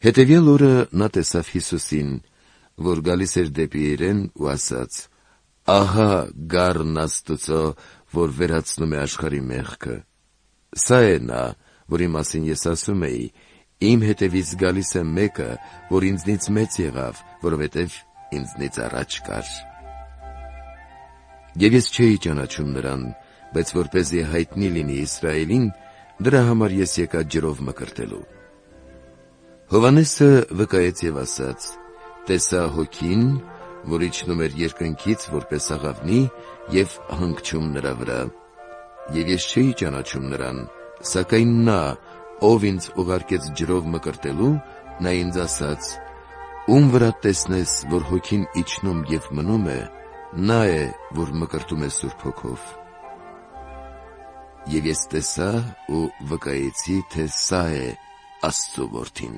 Հետևյալ օրը նա տեսավ Հիսուսին, որ գալիս էր դեպի իրեն ու ասաց. «Ահա գառն Աստծո, որ վերացնում է աշխարհի մեղքը»։ Սա է նա, որի մասին ես ասում էի. «Իմ հետևից գալիս է մեկը, որ ինձնից մեծ եղավ, որովհետև ինձնից առաջ կար»։ Եվ ես չէի ճանաչում նրան, բայց որպեսզի հայտնի լինի Իսրայելին, դրա համար ես եկա ջրով մկրտելու։ Հովհաննեսը վկայեց և ասաց. «Տեսա Հոգին, որ իջնում էր երկնքից որպես աղավնի և հանգչում նրա վրա։ Եվ ես չէի ճանաչում նրան, սակայն նա, ով ինձ ուղարկեց ջրով մկրտելու, նա ինձ ասաց. «Ում վրա տեսնես, որ Հոգին իջնում և մնում է, նա է, որ մկրտում է Սուրբ Հոգով»։ Եվ ես տեսա ու վկայեցի, թե սա է Աստծու Որդին։